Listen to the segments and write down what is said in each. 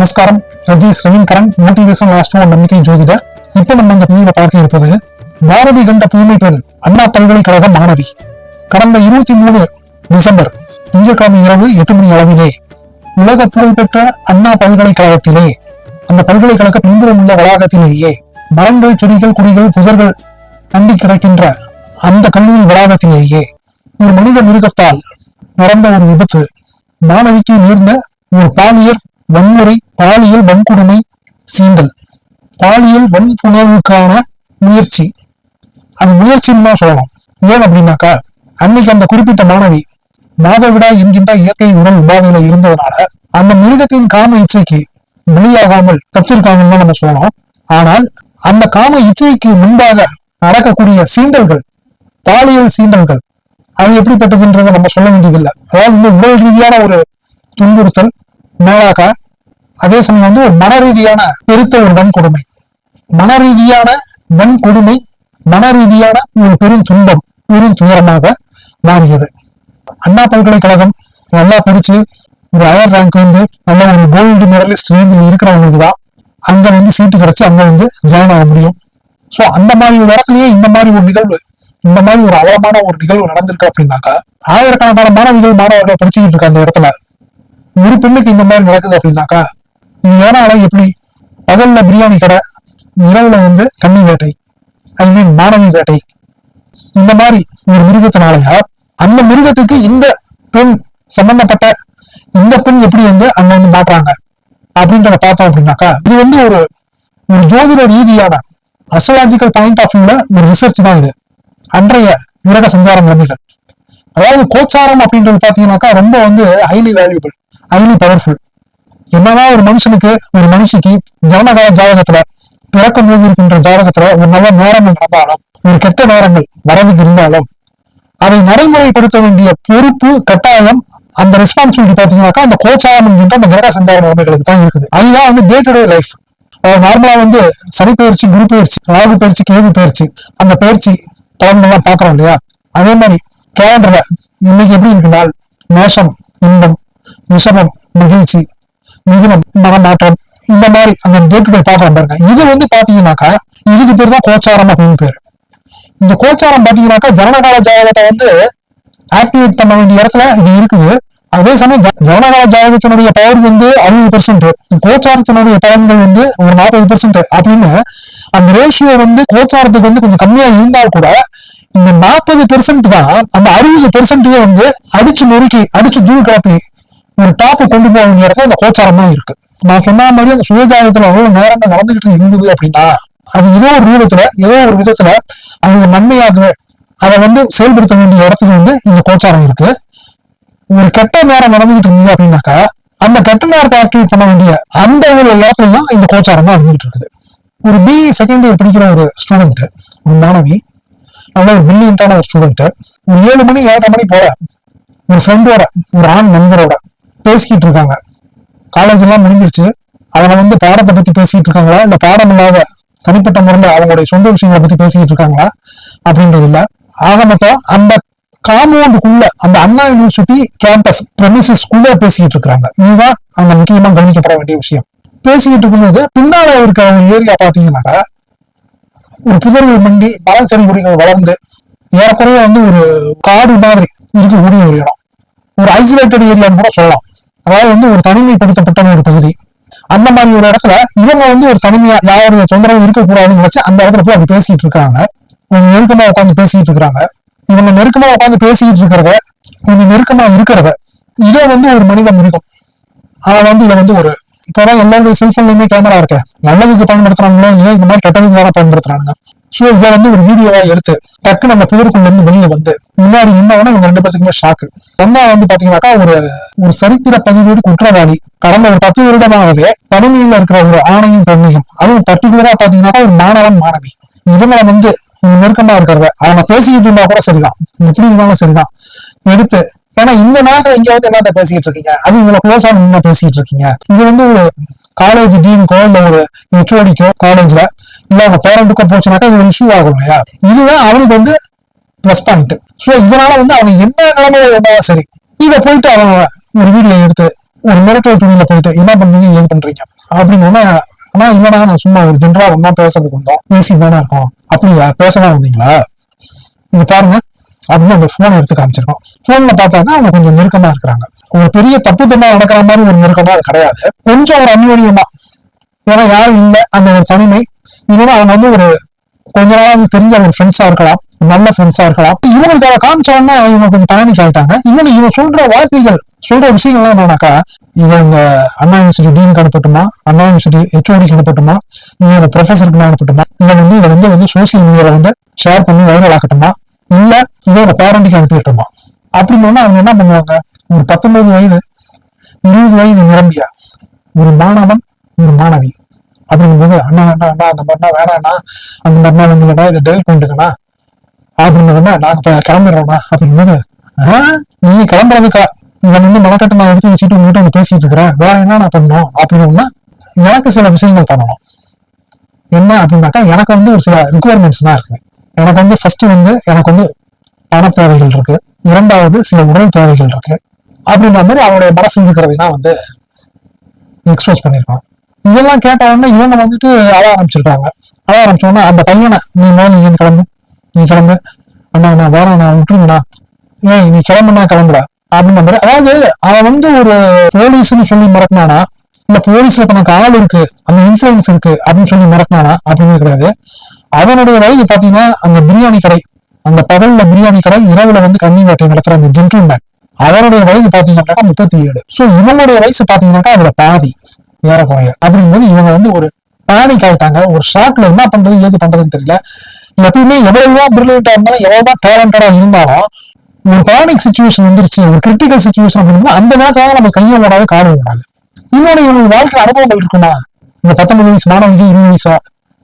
நமஸ்காரம். Rajeesh Ravindran, motivation astro நம்பிக்கை ஜோதிடர். இப்ப நம்ம இந்த பதிவுல பார்க்க இருப்பது பாரதி கண்ட புதுமை பெண், அண்ணா பல்கலைக்கழக மாணவி. கடந்த 23 டிசம்பர் திங்கட்கிழமை இரவு 8 மணி அளவிலே உலக புகழ்பெற்ற அண்ணா பல்கலைக்கழகத்திலே, அந்த பல்கலைக்கழக பின்புறம் உள்ள வளாகத்திலேயே மரங்கள், செடிகள், குடிகள், புதர்கள் அண்டி கிடக்கின்ற அந்த கல்லூரி வளாகத்திலேயே ஒரு மனித மிருகத்தால் நடந்த ஒரு விபத்து, மாணவிக்கு நேர்ந்த ஒரு பாலியல் வன்முறை, பாலியல் வன்கொடுமை, சீண்டல், பாலியல் வன்புணர்வுக்கான முயற்சி. அது முயற்சின்னு தான் சொல்லலாம். ஏன் அப்படின்னாக்கா, அன்னைக்கு அந்த குறிப்பிட்ட மாணவி மாதவிடாய் என்கின்ற இயற்கை உடல் உபாதையில இருந்ததுனால அந்த மிருகத்தின் காம இச்சைக்கு பலியாகாமல் தப்பிச்சிருக்காங்கன்னு நம்ம சொல்லலாம். ஆனால் அந்த காம இச்சைக்கு முன்பாக நடக்கக்கூடிய சீண்டல்கள், பாலியல் சீண்டல்கள், அது எப்படிப்பட்டதுன்றதை நம்ம சொல்ல வேண்டியதில்லை. அதாவது இந்த உடல் ரீதியான ஒரு துன்புறுத்தல் மேலாக, அதே சமயம் ஒரு மன ரீதியான பெருத்த ஒரு வன்கொடுமை, மன ரீதியான வன்கொடுமை, மன ரீதியான ஒரு பெரும் துன்பம், பெரும் துயரமாக மாறியது. அண்ணா பல்கலைக்கழகம் நல்லா படிச்சு ஒரு ஹையர் ரேங்க் நல்ல ஒரு கோல்டு மெடலிஸ்ட் ரேஞ்சில் இருக்கிறவங்களுக்கு தான் அங்க சீட்டு கிடைச்சு அங்க ஜாயின் ஆக முடியும். சோ அந்த மாதிரி ஒரு இடத்துலயே இந்த மாதிரி ஒரு நிகழ்வு, இந்த மாதிரி ஒரு அவலமான ஒரு நிகழ்வு நடந்திருக்கு அப்படின்னாக்கா, ஆயிரக்கணக்கான மாணவர்கள் படிச்சுக்கிட்டு இருக்க அந்த இடத்துல ஒரு பெண்ணுக்கு இந்த மாதிரி நடக்குது அப்படின்னாக்கா, இது எதனால? எப்படி பகல்ல பிரியாணி கடை, இரவுல கன்னி வேட்டை, ஐ மீன் மாணவி வேட்டை, இந்த மாதிரி ஒரு மிருகத்தினாலயா அந்த மிருகத்துக்கு இந்த பெண் சம்பந்தப்பட்ட இந்த பெண் எப்படி அங்க மாட்டுறாங்க அப்படின்றத பார்த்தோம் அப்படின்னாக்கா, இது ஒரு ஜோதிட ரீதியான அஸ்ட்ராலஜிக்கல் பாயிண்ட் ஆஃப் வியூல ஒரு ரிசர்ச் தான் இது. அன்றைய கிரக சஞ்சார நிலைமைகள், அதாவது கோச்சாரம் அப்படின்றது பாத்தீங்கன்னாக்கா ரொம்ப ஹைலி வேல்யூபிள், ஹைலி பவர்ஃபுல். என்னதான் ஒரு மனுஷனுக்கு, ஒரு மனுஷிக்கு ஜனனகால ஜாதகத்துல பிறக்கும் போது இருக்கின்ற ஜாதகத்துல ஒரு நல்ல நேரங்கள் நடந்தாலும், ஒரு கெட்ட நேரங்கள் வரதுக்கு இருந்தாலும், அதை நடைமுறைப்படுத்த வேண்டிய பொறுப்பு, கட்டாயம், அந்த ரெஸ்பான்சிபிலிட்டி பாத்தீங்கன்னாக்கா அந்த கோச்சாரம் என்கின்ற அந்த கிரக சஞ்சார நிலைமைகளுக்கு தான் இருக்குது. அதுதான் டே டு டே லைஃப். நார்மலா சனி பயிற்சி, குரு பயிற்சி, ராகு பயிற்சி, கேது பயிற்சி, அந்த பயிற்சி பலன்கள்லாம் பாக்குறோம் இல்லையா? அதே மாதிரி கேலண்டர்ல இன்னைக்கு எப்படி இருக்கு நாள், மேஷம் இன்பம், ரிஷபம் மகிழ்ச்சி, மிதுனம் மனமாற்றம், இந்த மாதிரி அந்த டே டு டே பாக்குறோம் பாருங்க. இது பாத்தீங்கன்னாக்கா இதுக்கு பேர் தான் கோச்சாரம் அப்படின்னு பேரு. இந்த கோச்சாரம் பாத்தீங்கன்னாக்கா ஜனனகால ஜாதகத்தை ஆக்டிவேட் பண்ண வேண்டிய இடத்துல இது இருக்குது. அதே சமயம் ஜனனகால ஜாதகத்தினுடைய பவர் 60%, கோச்சாரத்தினுடைய பலன்கள் ஒரு 40% அப்படின்னு அந்த ரேஷியோ கோச்சாரத்துக்கு கொஞ்சம் கம்மியா இருந்தால் கூட இந்த 40% தான் அந்த 60% அடிச்சு நொறுக்கி, அடிச்சு தூள் கிளப்பி ஒரு டாப்பு கொண்டு போக வேண்டிய இடத்துல அந்த கோச்சாரம் தான் இருக்கு. நான் சொன்ன மாதிரி அந்த சுயஜாதகத்துல அவ்வளவு நேரங்கள் நடந்துகிட்டு இருந்தது அப்படின்னா, அது ஏதோ ஒரு ரூபத்துல, ஏதோ ஒரு விதத்துல அது ஒரு நன்மையாகவே அதை செயல்படுத்த வேண்டிய இடத்துக்கு இந்த கோச்சாரம் இருக்கு. ஒரு கெட்ட நேரம் நடந்துகிட்டு இருந்தது அப்படின்னாக்கா அந்த கெட்ட நேரத்தை ஆக்டிவேட் பண்ண வேண்டிய அந்த ஒரு இடத்துலயும் இந்த கோச்சாரம் தான் இருந்துகிட்டு இருக்குது. ஒரு BE செகண்ட் இயர் படிக்கிற ஒரு ஸ்டூடெண்ட், ஒரு மாணவி, நல்ல ஒரு பிரில்லியன்டான ஒரு ஸ்டூடெண்ட், ஒரு 7 மணி 7:30 மணி போல ஒரு ஃப்ரெண்டோட, ஒரு ஆண் நண்பரோட பேசிக்கிட்டு இருக்காங்க. காலேஜ் எல்லாம் முடிஞ்சிருச்சு. அவங்க பாடத்தை பத்தி பேசிட்டு இருக்காங்களா, இல்ல பாடம் இல்லாத தனிப்பட்ட முறையில அவங்களுடைய சொந்த விஷயங்களை பத்தி பேசிக்கிட்டு இருக்காங்களா அப்படின்றது இல்ல. ஆக மொத்தம் அந்த காம்பவுண்டுக்குள்ள, அந்த அண்ணா யூனிவர்சிட்டி கேம்பஸ் பிரமிசஸ்குள்ள பேசிக்கிட்டு இருக்காங்க. இதுதான் அங்க முக்கியமா கவனிக்கப்பட வேண்டிய விஷயம். பேசிக்கிட்டு இருக்கும்போது பின்னால இருக்கிற ஒரு ஏரியா பாத்தீங்கன்னாக்கா ஒரு புதர்கள் மண்டி, மரம் செடி கொடிகள் வளர்ந்து ஏறக்குறைய ஒரு காடு மாதிரி இருக்கக்கூடிய ஒரு இடம், ஒரு ஐசோலேட்டட் ஏரியான்னு கூட சொல்லலாம். அதாவது ஒரு தனிமைப்படுத்தப்பட்ட ஒரு பகுதி. அந்த மாதிரி ஒரு இடத்துல இவங்க ஒரு தனிமையா, யாருடைய தொந்தரவு இருக்கக்கூடாதுன்னு நினைச்சு அந்த இடத்துல போய் அப்படி பேசிட்டு இருக்காங்க. கொஞ்சம் நெருக்கமா உட்காந்து பேசிட்டு இருக்கிறாங்க. இவங்க நெருக்கமா உட்காந்து பேசிட்டு இருக்கிறத, கொஞ்சம் நெருக்கமா இருக்கிறத, இதே ஒரு மனித மிருகம். ஆனா இதை ஒரு இப்பதான் எல்லாருடைய செல்போன்லயுமே கேமரா இருக்க, நல்லதுக்கு பயன்படுத்துறாங்களோ இல்லையோ, இந்த மாதிரி கெட்டதுக்காக பயன்படுத்துறாங்க. சோ இதை ஒரு வீடியோவா எடுத்து டக்குன்னு அந்த புதருக்குள்ள வெளியே முன்னாடி நின்னவன இவங்க 2 பேருக்குமே ஷாக்கு. பாத்தீங்கன்னாக்கா ஒரு சரித்திர பதிவேடு குற்றவாளி, கடந்த ஒரு 10 வருடமாகவே தனிமையில இருக்கிற ஒரு ஆணையும் பெண்ணையும், அதுவும் பர்டிகுலரா பாத்தீங்கன்னாக்கா ஒரு மாணவன் மாணவி, இவங்களை நெருக்கமா இருக்கிறத, அவங்க பேசிக்கிட்டு இருந்தா கூட சரிதான், எப்படி இருந்தாலும் சரிதான் எடுத்து, ஏன்னா இந்த நேரத்துல இங்க என்னத்த பேசிக்கிட்டு இருக்கீங்க, அது இவ்வளவு க்ளோஸா என்ன பேசிட்டு இருக்கீங்க, இது ஒரு காலேஜ் டீனுக்கோ இல்ல ஒரு HODக்கோ காலேஜ்ல இல்ல அவங்க பேரண்ட்டுக்கோ போச்சுனாக்கா இது ஒரு இஷ்யூ ஆகும் இல்லையா? இதுதான் அவனுக்கு பிளஸ் பாயிண்ட். சோ இதனால அவங்க என்ன நிலைமையில இருந்தாலும் சரி, இதை போயிட்டு அவன் ஒரு வீடியோ எடுத்து ஒரு மிரட்டல் துணியில போயிட்டு என்ன பண்றீங்க ஏது பண்றீங்க அப்படின்னு ஆனா இல்லடா நான் சும்மா ஒரு ஜென்ரலா வந்தா பேசுறதுக்கு வந்தோம் பேசி தானே இருக்கோம் அப்படியா பேசதான் வந்தீங்களா இது பாருங்க அப்படின்னு அந்த போனை எடுத்து காமிச்சிருக்கோம். போன்ல பார்த்தாக்கா அவங்க கொஞ்சம் நெருக்கமா இருக்கிறாங்க. ஒரு பெரிய தப்பு தண்டா நடக்கிற மாதிரி ஒரு நெருக்கமா அது கிடையாது, கொஞ்சம் ஒரு அந்யோன்யமா. ஏன்னா யாரும் இல்லை, அந்த ஒரு தனிமை. இல்லைன்னா அவங்க வந்து ஒரு கொஞ்ச நாளாவது தெரிஞ்ச ஒரு ஃப்ரெண்ட்ஸா இருக்கலாம், நல்ல ஃப்ரெண்ட்ஸா இருக்கலாம். இவங்களுக்கு அதை காமிச்சோன்னா இவங்க கொஞ்சம் பேனிக் ஆயிட்டாங்க. இன்னொன்னு இவங்க சொல்ற வார்த்தைகள் சொல்ற விஷயங்கள்லாம் என்னன்னாக்கா, இவங்க அண்ணா யூனிவர்சிட்டி டீனுக்கு அனுப்பட்டுமா, அண்ணா யூனிவர்சிட்டி ஹெச்ஓடிக்கு அனுப்பட்டுமா, இவங்க ப்ரொஃபஸருக்கு அனுப்பட்டுமா, இதை வந்து சோசியல் மீடியால வந்து ஷேர் பண்ணி வைரல் ஆக்கட்டுமா, இல்ல இதோட பேரண்ட்டுக்கு அனுப்பிட்டோமா அப்படின்னு அவங்க என்ன பண்ணுவாங்க. ஒரு 19 வயது 20 வயது நிரம்பிய ஒரு மாணவன் ஒரு மாணவி அப்படிங்கும்போது அண்ணா அண்ணா அண்ணா அந்த மாதிரினா வேணாண்ணா, அந்த மாதிரினா உங்களோட இதை டெலிட் பண்ணிட்டுங்கண்ணா அப்படின்னா நாங்க கிளம்பிடுறோம்னா அப்படிங்கும்போது, நீங்க கிளம்புறதுக்கா இவன் வந்து மனக்கட்டு நான் எடுத்து வச்சுட்டு உங்ககிட்ட வந்து பேசிட்டு இருக்கிறேன், வேற என்ன நான் பண்ணணும் அப்படின்னா எனக்கு சில விஷயங்கள் பண்ணணும். என்ன அப்படின்னாக்கா, எனக்கு வந்து ஒரு சில ரிக்குவயர்மெண்ட்ஸ் தான் இருக்கு. எனக்கு வந்து ஃபர்ஸ்ட் வந்து எனக்கு வந்து பண தேவைகள் இருக்கு, இரண்டாவது சில உடல் தேவைகள் இருக்கு அப்படின்ற மாதிரி அவனுடைய மனசு இருக்கிறதைதான் வந்து எக்ஸ்பிரஸ் பண்ணிருக்கான். இதெல்லாம் கேட்ட உடனே இவங்க வந்துட்டு அழ ஆரம்பிச்சிருக்காங்க. அழ ஆரம்பிச்சோன்னா அந்த பையனை, நீ இங்க கிளம்பு, நீ கிளம்பு, அண்ணா நான் வேற நான் விட்டுருங்கண்ணா, ஏன் நீ கிளம்புனா கிளம்புட அப்படின்ற மாதிரி. அதாவது அவன் வந்து ஒரு போலீஸ்ன்னு சொல்லி மிரட்டினானா, இல்ல போலீஸ்ல தனக்கு ஆள் இருக்கு, அந்த இன்ஃபுளுன்ஸ் இருக்கு அப்படின்னு சொல்லி மிரட்டினானா அப்படின்னு கிடையாது. அவனுடைய வயது பாத்தீங்கன்னா, அந்த பிரியாணி கடை, அந்த பகல்ல பிரியாணி கடை, இரவுல வந்து கண்ணி வேட்டை நடத்துற அந்த ஜென்டில்மேன், அவருடைய வயது பாத்தீங்கன்னாக்கா 37. சோ இவங்களுடைய வயசு பாத்தீங்கன்னாக்கா அதுல பாதி ஏறக்குறைய. அப்படிங்கும்போது இவங்க வந்து ஒரு பேனிக் ஆயிட்டாங்க. ஒரு ஷாக்ல என்ன பண்றது ஏது பண்றதுன்னு தெரியல. எப்பயுமே எவ்வளவுதான் பிரில்லியண்டா இருந்தாலும் எவ்வளவுதான் டேலண்டடா இருந்தாலும் ஒரு பேனிக் சிச்சுவேஷன் வந்துருச்சு, ஒரு கிரிட்டிக்கல் சிச்சுவேஷன் அப்படின்னா அந்த நேரத்துல நம்ம கையை ஓடாது காடு ஓடாது. இன்னொன்னு இவங்களுக்கு வாழ்க்கை அனுபவங்கள் இருக்குமா, இந்த 19 வயசு மாணவனுக்கு 20 வயசா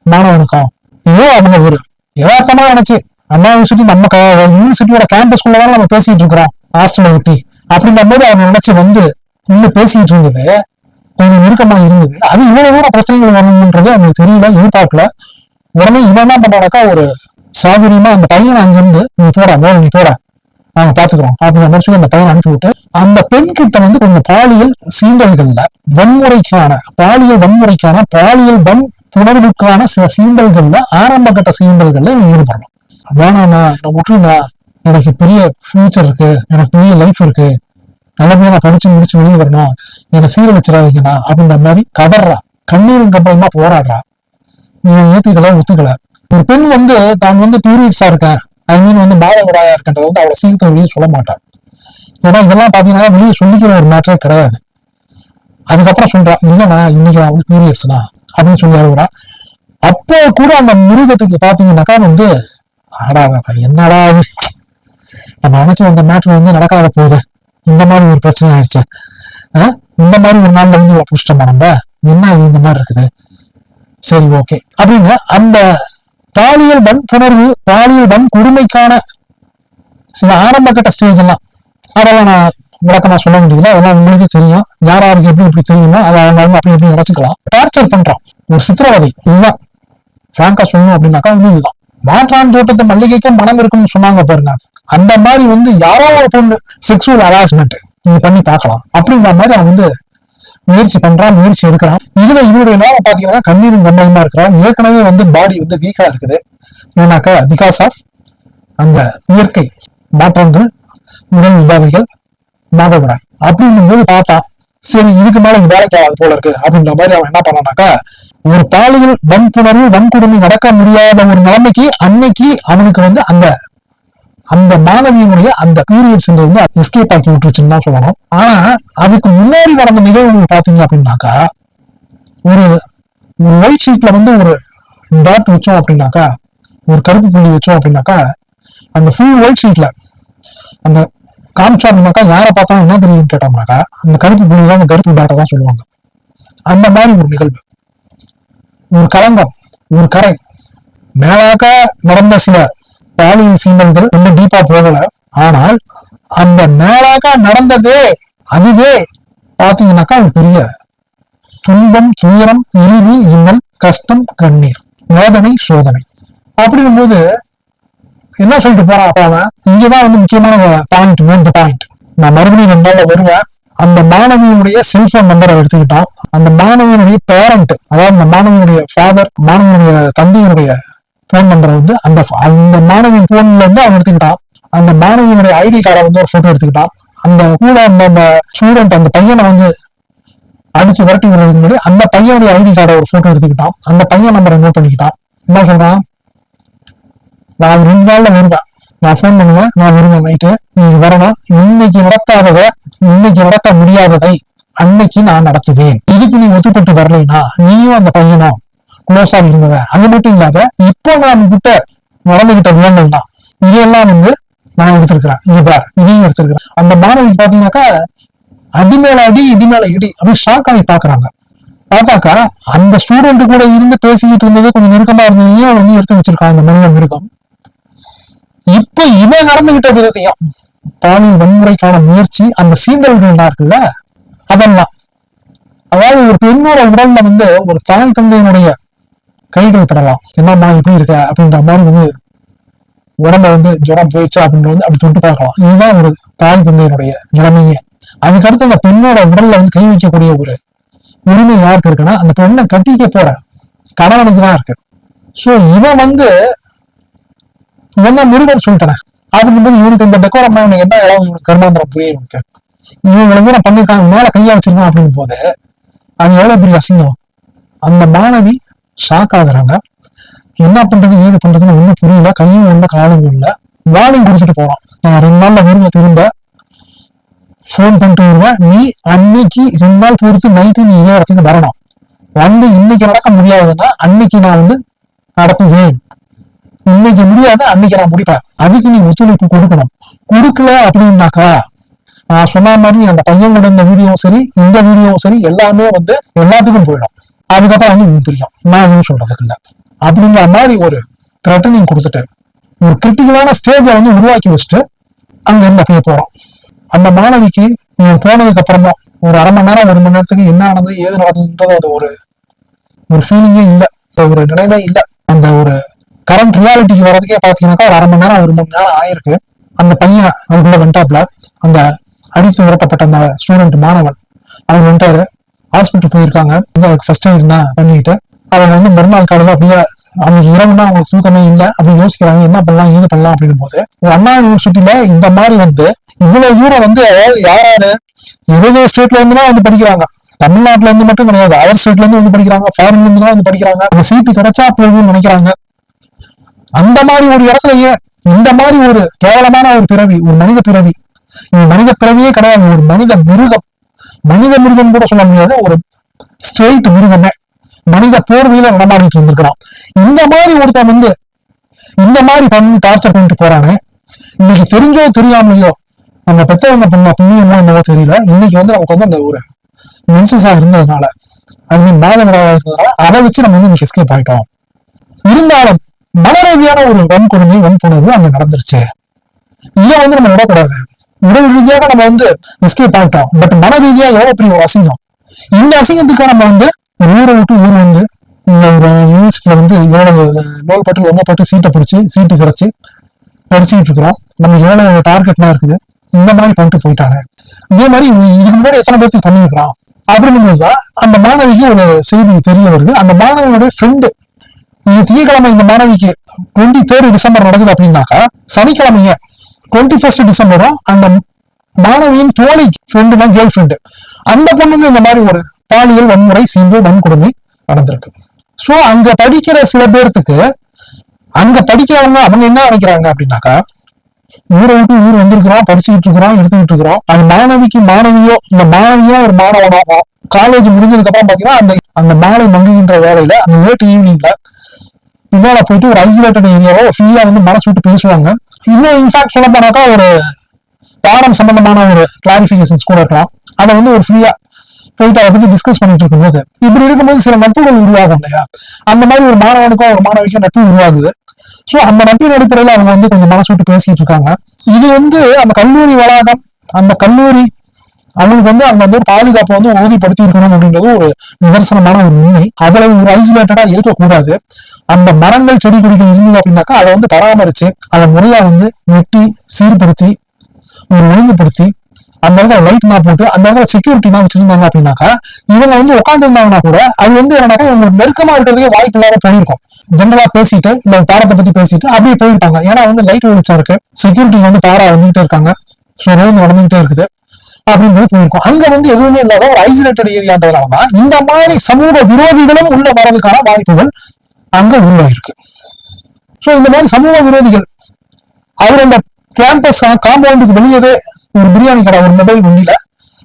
மாணவனுக்கும் ஏதோ அவங்க ஒரு யதார்த்தமா நினைச்சு அண்ணா யூனிவர்சிட்டி நம்ம யூனிவர்சிட்டியோட கேம்பஸ்குள்ளதான் நம்ம பேசிட்டு இருக்கிறோம் ஹாஸ்டலை ஒட்டி அப்படின்ற போது அவங்க நினைச்சு வந்து இன்னும் பேசிட்டு இருந்தது கொஞ்சம் நெருக்கமா இருந்தது. அது இவ்வளவு தூரம் பிரச்சனைகள் வரணும்ன்றது அவங்களுக்கு தெரியல, எதிர்பார்க்கல. உடனே இவன் என்ன பண்ணாக்கா, ஒரு சாதுரியமா அந்த பையனை அங்கிருந்து நீ போடா நீ போட நாங்க பாத்துக்கிறோம் அப்படின்ற மாதிரி சொல்லி அந்த பையனை அனுப்பி விட்டு, அந்த பெண் கிட்ட வந்து கொஞ்சம் பாலியல் சீண்டல்கள்ல வன்முறைக்கான பாலியல் புணர்வுக்கான சில சீண்டல்கள்ல ஆரம்ப கட்ட சீண்டல்கள்ல ஈடுபடணும். வேணாண்ணா என்னை விட்டுருந்தா, எனக்கு பெரிய ஃபியூச்சர் இருக்கு, எனக்கு பெரிய லைஃப் இருக்கு, நல்லபடியா நான் படிச்சு முடிச்சு வெளியே வரணும், என்னை சீரழிச்சிடாதீங்கண்ணா அப்படின்ற மாதிரி கதறா, கண்ணீரும் கம்பளமா போராடுறா. இவன் ஒத்துக்கல. ஒரு பெண் வந்து தான் வந்து பீரியட்ஸா இருக்கேன், வந்து மாதவிடாயா இருக்கின்றத வந்து அவளை சீக்கிரம் வெளியே சொல்ல மாட்டான். ஏன்னா இதெல்லாம் பாத்தீங்கன்னா வெளியே சொல்லிக்கிற ஒரு மேட்டரே கிடையாது. அதுக்கப்புறம் சொல்றா, இல்லைண்ணா இன்னைக்கு நான் வந்து பீரியட்ஸ் தான் அப்படின்னு சொல்லி அழுகுறா. அப்போ கூட அந்த மிருகத்துக்கு பாத்தீங்கன்னாக்கா வந்து என்னடா நம்ம நினைச்சு அந்த மேட்டர் வந்து நடக்காத போகுது, இந்த மாதிரி ஒரு பிரச்சனை ஆயிடுச்சு, இந்த மாதிரி ஒரு நாள்ல வந்து புடிச்சிட்டோமா நம்ம, என்ன இந்த மாதிரி இருக்குது, சரி ஓகே அப்படின்னு அந்த பாலியல் வன்புணர்வு பாலியல் வன்கொடுமைக்கான சில ஆரம்ப கட்ட ஸ்டேஜ் எல்லாம் அதெல்லாம் நான் விளக்கமா சொல்ல வேண்டியதுல, அதெல்லாம் உங்களுக்கு தெரியும், யாராருக்கு எப்படி தெரியுமோ அதை அவங்க அப்படி எப்படி நினைச்சுக்கலாம். டார்ச்சர் பண்றோம், ஒரு சித்திரவதை, இதுதான் பிராங்கா சொல்லணும் அப்படின்னாக்கா வந்து இதுதான். மாற்றான் தோட்டத்து மல்லிகைக்கும் மனம் இருக்கும்னு சொன்னாங்க பாருங்க, அந்த மாதிரி வந்து யாரோ ஒரு பொண்ணு செக்ஷுவல் ஹராஸ்மெண்ட் நீங்க பண்ணி பார்க்கலாம் அப்படிங்கிற மாதிரி அவன் வந்து முயற்சி எடுக்கிறான். இதுல இவருடைய நேரம் பாத்தீங்கன்னா கண்ணீரும் கம்பளமா இருக்கிறான். ஏற்கனவே வந்து பாடி வந்து வீக்கா இருக்குது, ஏன்னாக்கா பிகாஸ் ஆஃப் அந்த இயற்கை மாற்றங்கள், உடல் உபாதைகள், மாதவிடாய் அப்படிங்கும் போது பார்த்தா சரி இதுக்கு மேல இது வேலைக்கு ஆகாது போல இருக்கு அப்படின்ற மாதிரி அவன் என்ன பண்ணானாக்கா, ஒரு பாலியல் வன்புணர்வு வன்கொடுமை நடக்க முடியாத ஒரு நிலைமைக்கு அன்னைக்கு அவனுக்கு வந்து அந்த மாணவியினுடைய அந்த பீரியட்ஸ் வந்து எஸ்கேப் ஆக்கி விட்டுருச்சுன்னு தான் சொல்லணும். ஆனா அதுக்கு முன்னாடி நடந்த நிகழ்வுகள் பாத்தீங்க அப்படின்னாக்கா, ஒரு ஒயிட் ஷீட்ல வந்து ஒரு டாட் வச்சோம் அப்படின்னாக்கா, ஒரு கருப்பு புள்ளி வச்சோம் அப்படின்னாக்கா, அந்த ஃபுல் ஒயிட் ஷீட்ல அந்த காமிச்சோம் அப்படின்னாக்கா யாரை பார்த்தாலும் என்ன தெரியுதுன்னு கேட்டோம்னாக்கா அந்த கருப்பு புள்ளி தான், அந்த கருப்பு டாட்டை தான் சொல்லுவாங்க. அந்த மாதிரி ஒரு நிகழ்வு, ஒரு களங்கம், ஒரு கரை, மேலாக நடந்த சில பாலியல் சீண்டல்கள் ரொம்ப டீப்பா போகல. ஆனால் அந்த மேலாக நடந்ததே அதுவே பாத்தீங்கன்னாக்கா ஒரு பெரிய துன்பம், துயரம், இழிவு, இன்னல், கஷ்டம், கண்ணீர், வேதனை, சோதனை. அப்படிங்கும் போது என்ன சொல்லிட்டு போறான் அப்ப அவன், இங்கதான் வந்து முக்கியமான பாயிண்ட், நோட் தி பாயிண்ட். நான் மறுபடியும் 2 நாள்ல வருவேன், அந்த மாணவியினுடைய செல்போன் நம்பரை எடுத்துக்கிட்டான். அந்த மாணவியினுடைய பேரண்ட், அதாவது அந்த மாணவியினுடைய ஃபாதர், மாணவியினுடைய தந்தையினுடைய போன் நம்பரை வந்து அந்த மாணவியின் போன்ல இருந்து அவன் எடுத்துக்கிட்டான். அந்த மாணவியினுடைய ஐடி கார்டை வந்து ஒரு போட்டோ எடுத்துக்கிட்டான். அந்த கூட அந்த ஸ்டூடெண்ட், அந்த பையனை வந்து அடிச்சு விரட்டி விடுறதுக்கு முன்னாடி அந்த பையனுடைய ஐடி கார்டை ஒரு போட்டோ எடுத்துக்கிட்டான். அந்த பையன் நம்பரை நோட் பண்ணிக்கிட்டான். என்ன சொல்றான், நான் 2 நாள்ல வருவேன், நான் போன் பண்ணுவேன், நான் வருவேன் நைட்டு, நீங்க வரணும், இன்னைக்கு நடத்த முடியாததை அன்னைக்கு நான் நடத்துவேன், இதுக்கு நீ ஒத்துப்பட்டு வரலைன்னா நீயும் அந்த பையனும் க்ளோஸா இருந்தவ. அது மட்டும் இல்லாத இப்போ நான் கிட்ட நடந்துகிட்ட விதங்கள் தான் இதெல்லாம் வந்து நான் எடுத்திருக்கிறேன், இங்க பார் இதையும் எடுத்திருக்கிறேன். அந்த மாணவிக்கு பாத்தீங்கன்னாக்கா அடிமேல அடி இடிமேல இடி அப்படின்னு ஷாக் ஆகி பாக்குறாங்க. பார்த்தாக்கா அந்த ஸ்டூடெண்ட் கூட இருந்து பேசிக்கிட்டு இருந்தது கொஞ்சம் நெருக்கமா இருந்ததையும் வந்து எடுத்து வச்சிருக்கான் அந்த மனித மிருகம். இப்ப இவன் நடந்துகிட்ட விதத்தையும், பாலியல் வன்முறைக்கான முயற்சி, அந்த சீண்டல்கள்லாம் இருக்குல்ல அதெல்லாம், அதாவது ஒரு பெண்ணோட உடல்ல வந்து ஒரு தாய் தந்தையினுடைய கைகள் படலாம், என்னம்மா இப்படி இருக்க அப்படின்ற மாதிரி வந்து உடம்ப வந்து ஜுரம் போயிடுச்சா அப்படின்னு வந்து அப்படி தொட்டு பார்க்கலாம். இதுதான் ஒரு தாய் தந்தையினுடைய நிலைமையே. அதுக்கடுத்து அந்த பெண்ணோட உடல்ல வந்து கை வைக்கக்கூடிய ஒரு உரிமை யாருக்கு இருக்குன்னா அந்த பெண்ணை கட்டிக்க போற கணவனுக்கு தான் இருக்கு. சோ இவன் தான் மிருகம் சொல்லிட்டேன் அப்படிங்கும்போது இவனுக்கு இந்த டெக்கோரம் என்ன இளவு, இவனுக்கு கர்மாந்திரம் புரிய இவனுக்கு, இவங்க வந்து பண்ணிருக்காங்க மேல கையா வச்சிருக்கான் அப்படின் போது அது எவ்வளவு பெரிய அசிங்கம். அந்த மாணவி ஷாக் ஆகுறாங்க. என்ன பண்றது ஏது பண்றதுன்னு ஒண்ணும் புரியல. கையும் இல்ல காலும் இல்ல. வார்னிங் கொடுத்துட்டு போறான், நான் 2 நாள்ல வருவேன், திரும்ப போன் பண்ணிட்டு வருவேன், நீ அன்னைக்கு 2 நாள் பொறுத்து நைட்டு நீ இதே இடத்துக்கு வரணும், வந்து இன்னைக்கு நடக்க முடியாதுன்னா அன்னைக்கு நான் வந்து நடத்துவேன், இன்னைக்கு முடியாது அன்னைக்கு நான் முடிப்பேன், அதுக்கு நீ ஒத்துழைப்பு கொடுக்கணும். கொடுக்கல அப்படின்னாக்கா நான் சொன்ன மாதிரி அந்த பையன் கூட இந்த வீடியோவும் சரி இந்த வீடியோவும் சரி எல்லாமே வந்து எல்லாத்துக்கும் போயிடும். அதுக்கப்புறம் வந்து தெரியும் நான் எதுவும் சொல்றதுக்கு இல்லை அப்படிங்கிற மாதிரி ஒரு த்ரெட்டனிங் கொடுத்துட்டு ஒரு கிரிட்டிக்கலான ஸ்டேஜை வந்து உருவாக்கி வச்சுட்டு அங்க இருந்து அப்படியே போறோம். அந்த மாணவிக்கு இவன் போனதுக்கு அப்புறமா ஒரு 1/2 மணி நேரம் 1 மணி நேரத்துக்கு என்ன நடந்தது ஏது நடந்ததுன்றது அது ஒரு ஃபீலிங்கே இல்லை, ஒரு நினைவே இல்லை. அந்த ஒரு கரண்ட் ரியாலிட்டிக்கு வர்றதுக்கே பாத்தீங்கன்னாக்கா ஒரு 1/2 மணி நேரம் 1 மணி நேரம் ஆயிருக்கு. அந்த பையன் அவருக்குள்ள வெண்டாப்ல, அந்த அடித்து விரட்டப்பட்ட அந்த ஸ்டூடெண்ட் மாணவன் அவர் வந்துட்டாரு. ஹாஸ்பிட்டல் போயிருக்காங்க, அதுக்கு ஃபர்ஸ்ட் எய்ட் பண்ணிட்டு அவங்க வந்து மறுநாள் காலையில அப்படியே அன்னைக்கு இரவுனா அவங்களுக்கு தூக்கமே இல்லை, அப்படி யோசிக்கிறாங்க என்ன பண்ணலாம் ஏது பண்ணலாம் அப்படின்னு போது ஒரு அண்ணா யூனிவர்சிட்டியில இந்த மாதிரி வந்து இவ்வளவு தூரம் வந்து யாராரு 20 ஸ்டேட்ல இருந்துதான் வந்து படிக்கிறாங்க, தமிழ்நாட்டுல இருந்து மட்டும் கிடையாது, அதர் ஸ்டேட்ல இருந்து வந்து படிக்கிறாங்க, ஃபாரின்ல இருந்துதான் வந்து படிக்கிறாங்க, அந்த சீட்டு கிடைச்சா போகுதுன்னு நினைக்கிறாங்க. அந்த மாதிரி ஒரு இடத்துலயே இந்த மாதிரி ஒரு கேவலமான ஒரு பிறவி, ஒரு மனித பிறவி, மனித பிறவியே கிடையாது, ஒரு மனித மிருகம் கூட சொல்ல முடியாது, ஒரு ஸ்ட்ரெயிட் மிருகமே மனித போர்வையில நடமாடிட்டு இருந்திருக்கிறான். இந்த மாதிரி ஒருத்தன் வந்து இந்த மாதிரி பண்ணி டார்ச்சர் பண்ணிட்டு போறானே, இன்னைக்கு தெரிஞ்சோ தெரியாமலையோ நம்ம பெத்தவங்க பண்ண புண்ணியமோ என்னவோ தெரியல, இன்னைக்கு வந்து நமக்கு வந்து அந்த ஒரு மென்சஸா இருந்ததுனால அது மாதவிடாக இருந்ததுனால அதை வச்சு நம்ம வந்து இன்னைக்கு எஸ்கேப் ஆயிட்டோம். இருந்தாலும் மனரீதியான ஒரு வன்புணர்வு அங்க நடந்துருச்சு. இதை வந்து நம்ம விடக்கூடாது. உடல் ரீதியாக நம்ம வந்து எஸ்கேப் ஆகிட்டோம், பட் மன ரீதியா எவ்வளவு பெரிய ஒரு அசிங்கம். இந்த அசிங்கத்துக்கு நம்ம வந்து ஊரை விட்டு ஊர் வந்து இந்த ஒரு யூனிவர்சிட்டியில வந்து எவ்வளவு லோல் பட்டு ரொம்ப பட்டு சீட்டை பிடிச்சி சீட்டு கிடைச்சி படிச்சுக்கிட்டு இருக்கிறோம். நம்ம எவ்வளவு டார்கெட்லாம் இருக்குது, இந்த மாதிரி பண்ணிட்டு போயிட்டாங்க. இதே மாதிரி இதுக்கு முன்னாடி எத்தனை பேருக்கு பண்ணிருக்கிறான் அப்படிங்கும்போதுதான் அந்த மாணவிக்கு ஒரு செய்தி தெரிய வருது. அந்த மாணவியோட ஃப்ரெண்டு, இது திங்கக்கிழமை இந்த மாணவிக்கு 23 டிசம்பர் நடக்குது அப்படின்னாக்கா சனிக்கிழமைய 21 டிசம்பரும் அந்த மாணவியின் தோழி ஃப்ரெண்டுனா கேர்ள் ஃப்ரெண்டு, அந்த பொண்ணுங்க இந்த மாதிரி ஒரு பாலியல் வன்முறை சீண்டு வன்கொடுமை நடந்திருக்கு. சோ அங்க படிக்கிற சில பேர்த்துக்கு அங்க படிக்கிறவங்க அவங்க என்ன நினைக்கிறாங்க அப்படின்னாக்கா, ஊரை விட்டு ஊர் வந்திருக்கிறோம், படிச்சுக்கிட்டு இருக்கிறோம், எடுத்துக்கிட்டு இருக்கிறோம், அது மாணவியோ இல்ல மாணவியோ ஒரு மாணவனாகும். காலேஜ் முடிஞ்சதுக்கு அப்புறம் பாத்தீங்கன்னா அந்த மாலை மங்குகின்ற வேலையில அந்த லேட் ஈவினிங்ல இதால போயிட்டு ஒரு ஐசோலேட்டட் ஏரியாவோ ஃப்ரீயா வந்து மனசு விட்டு பேசுவாங்க. இன்னும் இன்ஃபேக்ட் சொல்ல போனாக்கா ஒரு பாடம் சம்பந்தமான ஒரு கிளாரிபிகேஷன்ஸ் கூட இருக்கலாம். அதை வந்து ஒரு ஃப்ரீயா போயிட்டு அதை பத்தி டிஸ்கஸ் பண்ணிட்டு இருக்கும்போது இப்படி இருக்கும்போது சில நட்புகள் உருவாகும் இல்லையா, அந்த மாதிரி ஒரு மாணவனுக்கும் ஒரு மாணவிக்கும் நட்பு உருவாகுது. சோ அந்த நட்பின் அடிப்படையில அவங்க வந்து கொஞ்சம் மனசு விட்டு பேசிட்டு இருக்காங்க. இது வந்து அந்த கல்லூரி வளாகம், அந்த கல்லூரி அவங்களுக்கு வந்து அங்க வந்து ஒரு பாதுகாப்பை வந்து உறுதிப்படுத்தி இருக்கணும் அப்படின்றது ஒரு நிதர்சனமான ஒரு உண்மை. அவ்வளவு ஒரு ஐசோலேட்டடா இருக்கக்கூடாது. அந்த மரங்கள் செடி கொடிகள் இருந்தது அப்படின்னாக்கா அதை வந்து பராமரிச்சு அதை முறையா வந்து வெட்டி சீர்படுத்தி ஒரு ஒழுங்குபடுத்தி அந்த இடத்துல லைட் நான் போட்டு அந்த இடத்துல செக்யூரிட்டினா வச்சிருந்தாங்க அப்படின்னாக்கா இவங்க வந்து உட்காந்துருந்தாங்கன்னா கூட அது வந்து என்னன்னாக்கா இவங்களுக்கு நெருக்கமா இருக்கிறதுக்கே வாய்ப்பு இல்லாத போயிருக்கும். ஜென்ரலா பேசிட்டு இல்ல பாடத்தை பத்தி பேசிட்டு அப்படியே போயிருப்பாங்க. ஏன்னா வந்து லைட் வெளிச்சம் இருக்கு, செக்யூரிட்டி வந்து பாரா வந்துகிட்டே இருக்காங்க, ஸோ ரோந்து நடந்துகிட்டே இருக்குது அப்படின்றது போயிருக்கும். அங்க வந்து எதுவுமே இல்லாத ஒரு ஐசோலேட்டட் ஏரியான்றதுனாலதான் இந்த மாதிரி சமூக விரோதிகளும் உள்ள வரதுக்கான வாய்ப்புகள் அங்க உருவாயிருக்கு. ஸோ இந்த மாதிரி சமூக விரோதிகள் அவர் அந்த கேம்பஸ் காம்பவுண்டுக்கு வெளியவே ஒரு பிரியாணி கடை, ஒரு மொபைல் வண்டியில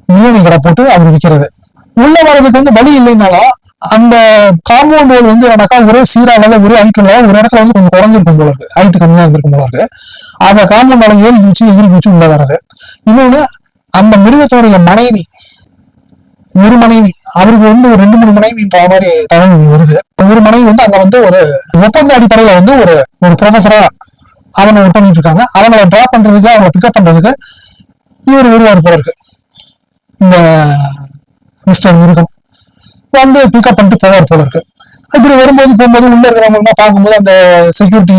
பிரியாணி கடை போட்டு அவர் விற்கிறது. உள்ள வர்றதுக்கு வந்து வழி இல்லைன்னாலும் அந்த காம்பவுண்ட் வால் வந்து எனக்கா ஒரே சீராக ஒரே ஹைட்ல ஒரு இடத்துல வந்து கொஞ்சம் குறைஞ்சிருக்கும் போல இருக்கு, ஹைட்டு கம்மியா இருந்திருக்கும் போல இருக்கு. அந்த காம்பவுண்டால ஏறி குச்சி எகிரி குச்சி உள்ள வர்றது. இன்னொன்னு அந்த மிருகத்தோடைய மனைவி, ஒரு மனைவி, அவருக்கு வந்து ஒரு 2-3 மனைவின்ற மாதிரி தகவல் வருது. ஒரு மனைவி வந்து அங்க வந்து ஒரு ஒப்பந்த அடிப்படையில வந்து ஒரு ப்ரொஃபஸரா அவங்க ஒர்க் பண்ணிட்டு இருக்காங்க. அவங்களை டிராப் பண்றதுக்கு, அவங்களை பிக்கப் பண்றதுக்கு இவர் வருவார் போல இருக்கு. இந்த மிஸ்டர் மிருகம் வந்து பிக்கப் பண்ணிட்டு போவார் போல இருக்கு. இப்படி வரும்போது போகும்போது உள்ள இருக்கிறவங்க பார்க்கும்போது அந்த செக்யூரிட்டி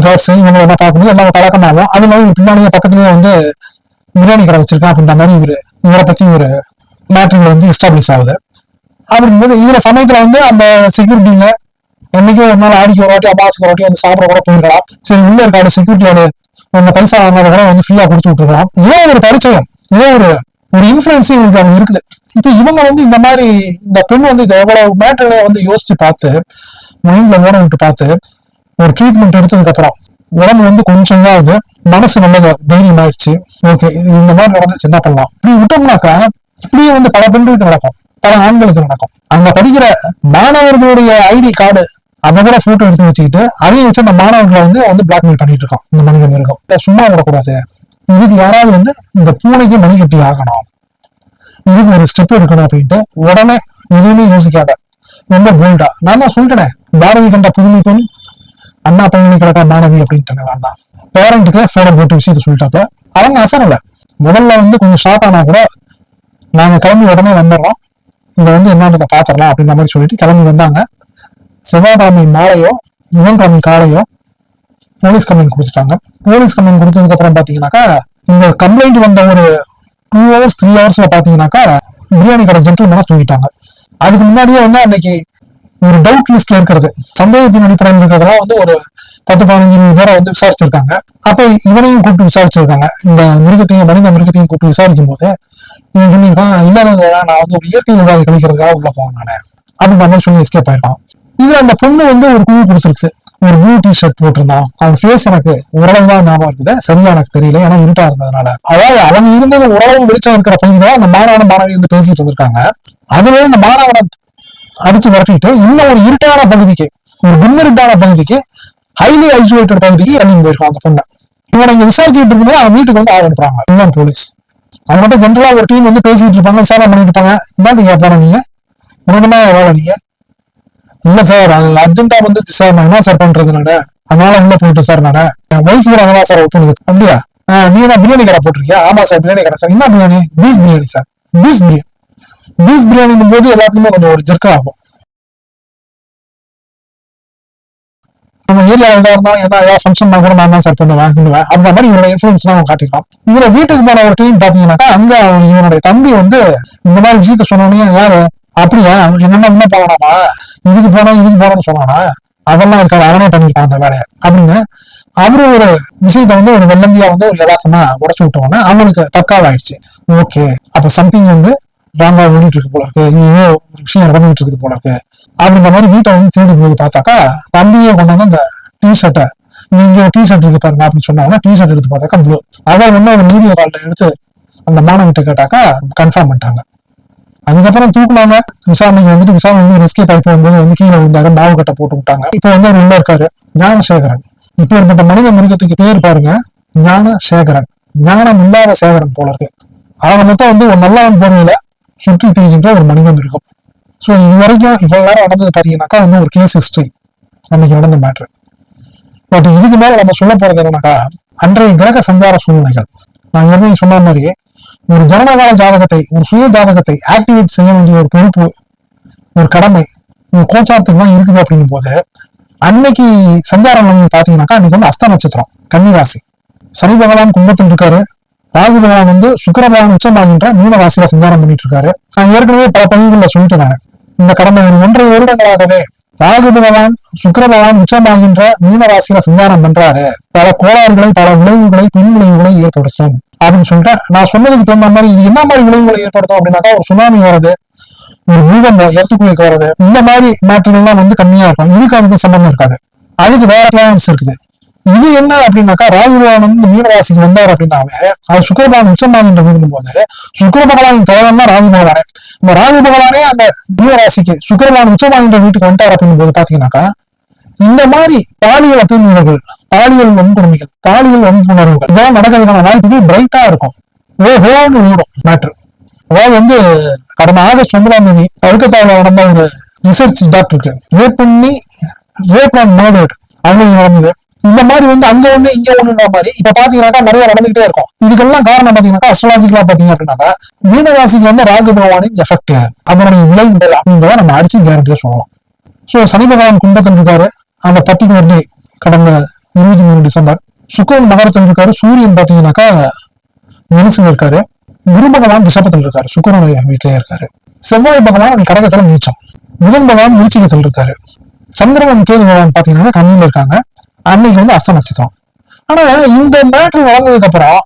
கார்ட்ஸ் இவங்க என்ன பார்க்கும்போது எல்லாம் பழக்கமாகும். அது மாதிரி பின்னாடியே பக்கத்துலயே வந்து பிரியாணி கடை வச்சிருக்கேன் அப்படின்ற மாதிரி இவரை பத்தி ஒரு மேட்ரில் வந்து எஸ்டாப்ளிஷ் ஆகுது. அப்படிங்கும்போது இதுல சமயத்துல வந்து அந்த செக்யூரிட்டிங்க என்னைக்கும் ஒரு நாள் ஆடிக்கு ஒரு வாட்டி அமாவாசைக்கு ஒரு வாட்டி வந்து சாப்பிட கூட போயிருக்கலாம். சரி உள்ள இருக்காடு செக்யூரிட்டியோட அந்த பைசா வாங்காத கூட வந்து ஃப்ரீயா கொடுத்து விட்டுருக்கலாம். ஏன் ஒரு பரிச்சயம், ஏன் ஒரு இன்ஃபுளுன்ஸ் இவங்களுக்கு அங்க இருக்குது. இப்ப இவங்க வந்து இந்த மாதிரி இந்த பெண் வந்து இதை எவ்வளவு மேட்டர்ல வந்து யோசிச்சு பார்த்து மைண்ட்ல ஓட விட்டு பார்த்து ஒரு ட்ரீட்மெண்ட் எடுத்ததுக்கு அப்புறம் உடம்பு வந்து கொஞ்சம் தான் ஆகுது, மனசு நல்ல தைரியம் ஆயிடுச்சு. ஓகே இந்த மாதிரி நடந்துச்சு, என்ன பண்ணலாம். இப்படி விட்டோம்னாக்கா இப்படியே வந்து பல பெண்களுக்கு நடக்கும், பல ஆண்களுக்கு நடக்கும். அங்க படிக்கிற மாணவர்களுடைய ஐடி கார்டு அதை கூட போட்டோ எடுத்து வச்சுக்கிட்டு அதையும் வச்சு அந்த மாணவர்களை வந்து பிளாக்மெயில் பண்ணிட்டு இருக்கோம் இந்த மனிதன் இருக்கும். சும்மா விடக்கூடாது, இதுக்கு யாராவது வந்து இந்த பூனைக்கு மணி கட்டி ஆகணும், இதுக்கு ஒரு ஸ்டெப் எடுக்கணும் அப்படின்ட்டு உடனே எதுவுமே யோசிக்காத ரொம்ப போல்டா நான் தான் சொல்லிட்டேன். பாரதி கண்ட புதுமை பெண் அண்ணா பல்கலைக்கழக மாணவி அப்படின்ட்டு நான் தான் பேரண்ட்டுக்கு போன போட்டு விஷயத்த சொல்லிட்டாப்ப அவங்க அசரல. முதல்ல வந்து கொஞ்சம் ஷார்ட் ஆனா கூட நாங்க கிளம்பி உடனே வந்துடுறோம், இதை வந்து என்னன்றதை பாத்திரலாம் அப்படின்ற மாதிரி சொல்லிட்டு கிளம்பி வந்தாங்க. செவ்வாய்க்கிழமை மாலையோ புதன்கிழமை காலையோ போலீஸ் கம்ப்ளைண்ட் கொடுத்துட்டாங்க. போலீஸ் கம்ப்ளைண்ட் கொடுத்ததுக்கு அப்புறம் பாத்தீங்கன்னாக்கா இந்த கம்ப்ளைண்ட் வந்த ஒரு 2 hours 3 hours பாத்தீங்கன்னாக்கா பிரியாணி கடை ஜென்டில்மேனா தூங்கிட்டாங்க. அதுக்கு முன்னாடியே வந்து அன்னைக்கு ஒரு டவுட் லிஸ்ட்ல இருக்கிறது, சந்தேகத்தின் அடிப்படையில் இருக்கிறதெல்லாம் வந்து ஒரு 10-15 பேரை வந்து விசாரிச்சிருக்காங்க. அப்ப இவனையும் கூப்பிட்டு விசாரிச்சிருக்காங்க. இந்த மனித மிருகத்தையும் கூப்பிட்டு விசாரிக்கும் போது இவன் சொல்லியிருக்கான், இல்ல நான் வந்து ஒரு இயற்கை உபாதை கழிக்கிறதுக்காக உள்ள போவேன் நானு அப்படின்ற மாதிரி சொல்லி எஸ்கேப் ஆயிருக்கான். இது அந்த பொண்ணு வந்து ஒரு குழு கொடுத்துருக்கு. ஒரு ப்ளூ டி-ஷர்ட் போட்டிருந்தான். அவன் ஃபேஸ் எனக்கு ஓரளவுதான் ஞாபகம் இருக்குது, சரியா எனக்கு தெரியல ஏன்னா இருட்டா இருந்ததுனால. அதாவது அவங்க இருந்தது ஓரளவு வெளிச்சம் இருக்கிற பகுதியில அந்த மாணவி வந்து பேசிட்டு இருந்திருக்காங்க. அதுவே இந்த மாணவனை அடிச்சு விரட்டிட்டு இன்னும் ஒரு இருட்டான பகுதிக்கு, ஒரு கும்மிருட்டான பகுதிக்கு, ஹைலி ஐசோலேட்டட் பகுதிக்கு இறங்கி போயிருக்கான் அந்த பொண்ணை. இவனை இங்க விசாரிச்சுட்டு இருக்கும்போது அவன் வீட்டுக்கு வந்து ஆள் அனுப்புறாங்க இதுதான் போலீஸ். அவங்ககிட்ட ஜென்ரலா ஒரு டீம் வந்து பேசிட்டு இருப்பாங்க, விசாரணை பண்ணிட்டு இருப்பாங்க. என்னது போன நீங்க உனக்குன்னா வேலை, நீங்க இல்ல சார் அது அர்ஜென்டா வந்துச்சு சார், நான் என்ன சார் பண்றது நானு, அதனால உள்ள போயிட்டு சார் நானு என் ஒய்ஃப் கூட அதான் சார் ஒர்க் பண்ணுது. அப்படியா நீ தான் பிரியாணி கடை போட்டிருக்கியா? ஆமா சார் பிரியாணி கடை சார். என்ன biryani? Beef biryani sir. Beef பிரியாணிங்கும் போது எல்லாத்துக்குமே கொஞ்சம் ஒரு ஜெர்க்கா ஆகும். நம்ம ஏரியாவில் எதா இருந்தாலும் ஏதாவது ஃபங்க்ஷன் கூட நான் தான் சார் பண்ணுவேன் அந்த மாதிரி இவனோட இன்ஃபுளுன்ஸ் எல்லாம் அவன் காட்டிருக்கான். இதுல வீட்டுக்கு போன ஒரு டீம் பாத்தீங்கன்னாக்கா அங்க இவனுடைய தம்பி வந்து இந்த மாதிரி விஷயத்த சொன்னோன்னே யாரு அப்படியா என்னென்ன இன்னும் போகலாமா, இதுக்கு போனோம்னு சொன்னானா, அதெல்லாம் இருக்காது அவனே பண்ணிருப்பான் அந்த வேலையை அப்படின்னு அவரு ஒரு விஷயத்த வந்து ஒரு வெள்ளந்தியா வந்து ஒரு யதார்த்தமா உடச்சு விட்டோன்னா அவனுக்கு பக்காவாயிடுச்சு. ஓகே அப்ப சம்திங் வந்து ராங்கா ஓடிட்டு இருக்கு போல இருக்கு, இனியோ ஒரு விஷயம் நடந்துட்டு இருக்குது போல இருக்கு அப்படின்ற மாதிரி வீட்டை வந்து தேடி போது பார்த்தாக்கா தம்பியே கொண்டு வந்து அந்த டிஷர்ட்டை, நீங்க டிஷர்ட் இருக்கு பாருங்க அப்படின்னு சொன்னாங்கன்னா டிஷர்ட் எடுத்து பார்த்தாக்கா ப்ளூ. அதை ஒண்ணு ஒரு வீடியோ கால்ல எடுத்து அந்த மாணவன்கிட்ட கேட்டாக்கா கன்ஃபார்ம் பண்ணிட்டாங்க. அதுக்கப்புறம் தூக்குனாங்க. விசாரணைக்கு வந்துட்டு விசாரணை வந்து எஸ்கேப் ஆகி போகும்போது வந்து கீழே விழுந்தாரு, மாவு கட்டை போட்டு விட்டாங்க. இப்ப வந்து அவர் உள்ள இருக்காரு ஞானசேகரன். இப்ப ஏற்பட்ட மனித மிருகத்துக்கு பேர் பாருங்க ஞானசேகரன், ஞானம் இல்லாத சேகரன் போல இருக்கு. அவங்க மொத்தம் வந்து ஒரு நல்லவன் போர்வையில சுற்றி திரிகின்ற ஒரு மனித மிருகம். ஸோ இது வரைக்கும் இவ்வளவு நேரம் நடந்தது பாத்தீங்கன்னாக்கா வந்து ஒரு கேஸ் ஹிஸ்டரி அன்னைக்கு நடந்த மேட்ரு. பட் இதுக்கு மேல நம்ம சொல்ல போறது என்னன்னாக்கா அன்றைய கிரக சஞ்சார சூழ்நிலைகள். நான் ஏற்கனவே சொன்ன மாதிரி ஒரு ஜனனகால ஜாதகத்தை, ஒரு சுய ஜாதகத்தை ஆக்டிவேட் செய்ய வேண்டிய ஒரு பொறுப்பு, ஒரு கடமை ஒரு கோச்சாரத்துக்கு தான் இருக்குது அப்படிங்கும் போது அன்னைக்கு சஞ்சாரம் பாத்தீங்கன்னாக்கா அன்னைக்கு வந்து அஸ்த நட்சத்திரம் கன்னிராசி, சனி பகவான் கும்பத்தில் இருக்காரு, ராகு பகவான் வந்து சுக்கிர பகவான் உச்சமாகின்ற மீன ராசியில சஞ்சாரம் பண்ணிட்டு இருக்காரு. நான் ஏற்கனவே பல பதிவுகள்ல சொல்லிட்டேன். இந்த கடந்த ஒரு 1.5 வருடங்களாகவே ராகு பகவான் சுக்கிர பகவான் உச்சமாகின்ற மீன ராசியில சஞ்சாரம் பண்றாரு, பல கோளாறுகளை பல விளைவுகளை பின் விளைவுகளை ஏற்படுத்தும் அப்படின்னு சொல்லிட்டு நான் சொன்னதுக்கு தகுந்த மாதிரி இது என்ன மாதிரி விளைவுகளை ஏற்படுத்தும் அப்படின்னாக்கா, ஒரு சுனாமி வருது, ஒரு பூகம்பம் எர்த்குவேக் வருது, இந்த மாதிரி மாற்றங்கள்லாம் வந்து கம்மியா இருக்கும். இதுக்கு அதுக்கு சம்பந்தம் இருக்காது, அதுக்கு வேற பிளான்ஸ் இருக்குது. இது என்ன அப்படின்னாக்கா, ராகு பகவான் வந்து மீனராசிக்கு வந்தார் அப்படின்னாவே அது சுக்கிர பகவான் உச்சமாகின்ற வீடும் போது சுக்கிர பகவானின் தலைவன் தான் ராகு பகவானே. இந்த ராகு பகவானே அந்த மீனராசிக்கு சுக்கிர பகவான் உச்சமாகின்ற வீட்டுக்கு வந்துட்டார் அப்படிங்கும் போது பாத்தீங்கன்னாக்கா, இந்த மாதிரி பாலியல் அத்துமீறல்கள், பாலியல் வன்கொடுமைகள், பாலியல் வன்புணர்வுகள் இதெல்லாம் நடக்கிறதுக்கான வாய்ப்புகள் பிரைட்டா இருக்கும். ஓஹோன்னு ஓடும் மேட்ரு. அதாவது வந்து கடந்த ஆகஸ்ட் 9 கல்கத்தாவில் நடந்த ஒரு ரிசர்ச் டாக்டருக்கு ரேப் அண்ட் மர்டர்ட் அவங்களுக்கு நடந்தது. இந்த மாதிரி வந்து அங்க ஒண்ணு இங்க ஒண்ணுன்ற மாதிரி இப்ப பாத்தீங்கன்னாக்கா நிறைய நடந்துகிட்டே இருக்கும். இதுக்கெல்லாம் காரணம் பாத்தீங்கன்னாக்கா, அஸ்ட்ராலஜிக்கலா பாத்தீங்க அப்படின்னாக்கா, மீனராசிக்கு வந்து ராகு பகவானின் எஃபெக்ட், அதனுடைய விளைவுகள் அப்படின்றத நம்ம அடிச்சு கேரண்டியா சொல்லலாம். சோ சனி பகவான் கும்பத்தில் இருக்காரு அந்த பர்டிகுலர் டே, கடந்த 23 டிசம்பர். சுக்கிரன் மகரத்தில் இருக்காரு, சூரியன் பாத்தீங்கன்னாக்கா நெரிசல் இருக்காரு, குரு பகவான் ரிஷபத்தில் இருக்காரு, சுக்கிரனுடைய வீட்டிலே இருக்காரு, செவ்வாய் பகவான் கடகத்துல நீச்சம், புதன் பகவான் விருச்சிகத்தில் இருக்காரு, சந்திரன் கேது பகவான் பாத்தீங்கன்னா கண்ணில இருக்காங்க. அன்னைக்கு வந்து அஸ்த நட்சத்திரம். ஆனா இந்த மேட்ரு நடந்ததுக்கு அப்புறம்